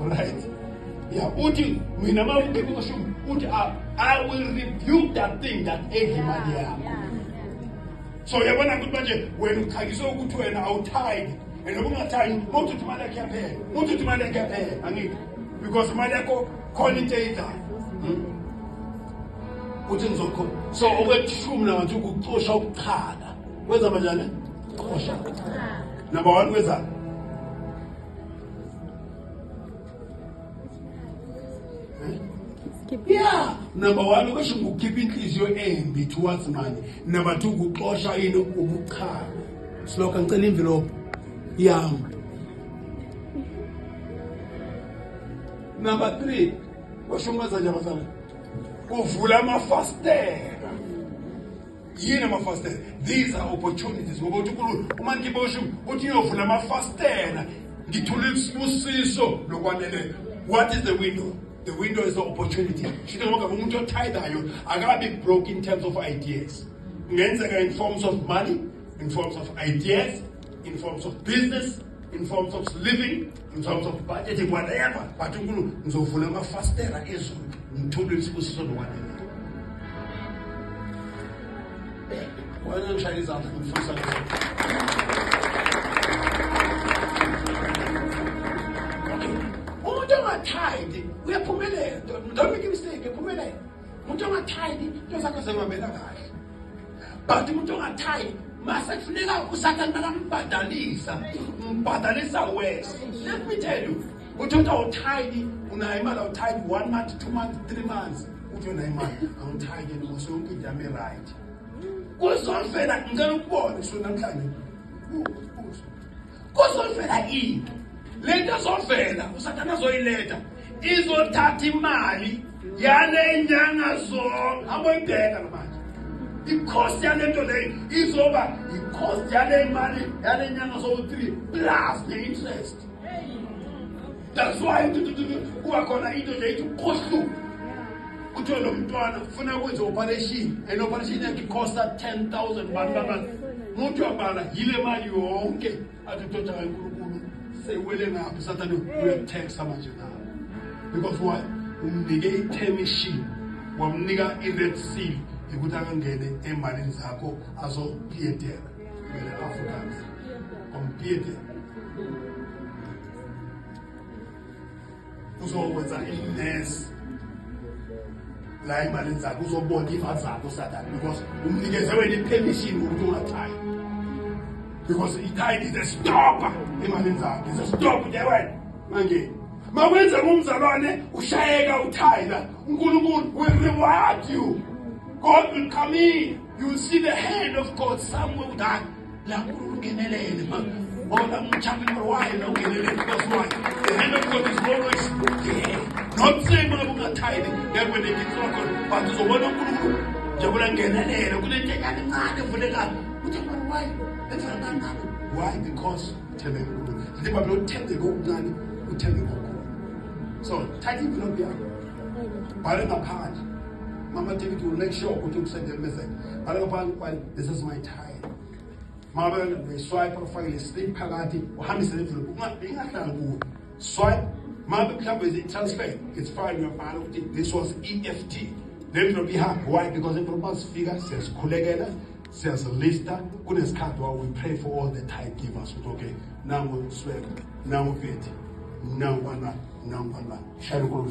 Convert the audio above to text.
Right? Yeah, uthi mina mawukhipha ushumi uthi I will rebuke that thing that ate imali yakho. So yabona ukuthi manje wena ukhakiswe ukuthi wena awuthayini and ungathayini umuntu uthi imali yakhe yaphela umuntu uthi imali yakhe yaphela angithi because imali yakho khona into eyidayo uthi ngizokho so okwethumi nabantu ukuxosha ukuchala kwenza kanjani xosha number 1 kwenza yeah number 1 kusho ukukhipha inhliziyo embi towards money. Number 2 ukuxosha yini ubuchala siloka ngicela envelope yami. Number 3 kusho ngaza nje abazali uvula amafastela yini amafastela. These are opportunities ngoba uthi uNkulunkulu uma ngibosho uthi uyovula amafastela ngithule isibusiso lokwanele. What is the window? The window is the opportunity. Umuntu otithayo akabi broke in terms of ideas. Ngenzeka in forms of money, in forms of ideas, in forms of business, in forms of living, in terms of budgeting, whatever. But uNkulunkulu ngizovula amafastela ezulu ngithule isibusiso lokwanele. Why shall I start ngifisa tithe uyaphumelela. Don't make a mistake, uphumelela. Umuntu ongatithe into zakhe zingahambela kahle. But umuntu ongatithe mase kufuneka uSathane akambhadalisa wes. Let me tell you, uthi awutithe unayo imali awutithe 1 month, 2 months, 3 months uthi unayo imali awutithe ngoba yonke into yami right. Kuzovela ngicela ukubona so namhlanje. Kuzovela into lento zovela uSathane azoyiletha izothatha imali yale nyanga zonke aboyibheka manje i-cost yalento leyo izoba i-cost yale mali yale nyanga zo-3 plus the-interest. That's why kuba khona into nje ithi ukhohluka kuthiwe lo mntwana kufuna ukwenza operation and operation yakhe ikhosta 10,000 bani umuntu wabala yile mali yonke athi uthotha kaNkulunkulu sewele ngapha uSathane uyakuthenga manje nawe. Because why? Umnike i-permission wamnika i-red seal ukuthi akangene emalini zakho azopiyetela kumele Africans kompiyetela uzokwenza i-mess la emalini zakho uzobona imali zakho uSathane because umnikeze wena i-permission ukuthi ungathayi. Because itithe is a stopper emalini zakho, is a stop nje wena manje mawenza umzalwane ushayeka uthayila uNkulunkulu will reward you. God will come in. You will see the hand of God somewhere that la ungenelele ngoba umchambi wayo la ungenelele because why? The hand of God is always there. Not saying when ungatithe that when they get so but uzobona uNkulunkulu njengoba ngenelele kunento encane encane evulekayo uthi why? Why? Because thembe uNkulunkulu. Ndithi babe uthembe ngokuncane uthembe ngokukhulu. So tithing will not be out. Bhala ngaphandle. Mama David will make sure ukuthi ukusende message. Bhala ngaphandle this is my tithe. Mama le swipe profile slip phakathi uhambise envelope. Ungahlala kuwe. Swipe mama mhlawumbe is transfer. It's fine uyabhala ukuthi this was EFT. The envelope ihamba. Why? Because envelope masifika siyasikhulekela. Siyazilista kunesikhathi we pray for all the tithe givers. Okay, now we swear, now we get, now we shall go to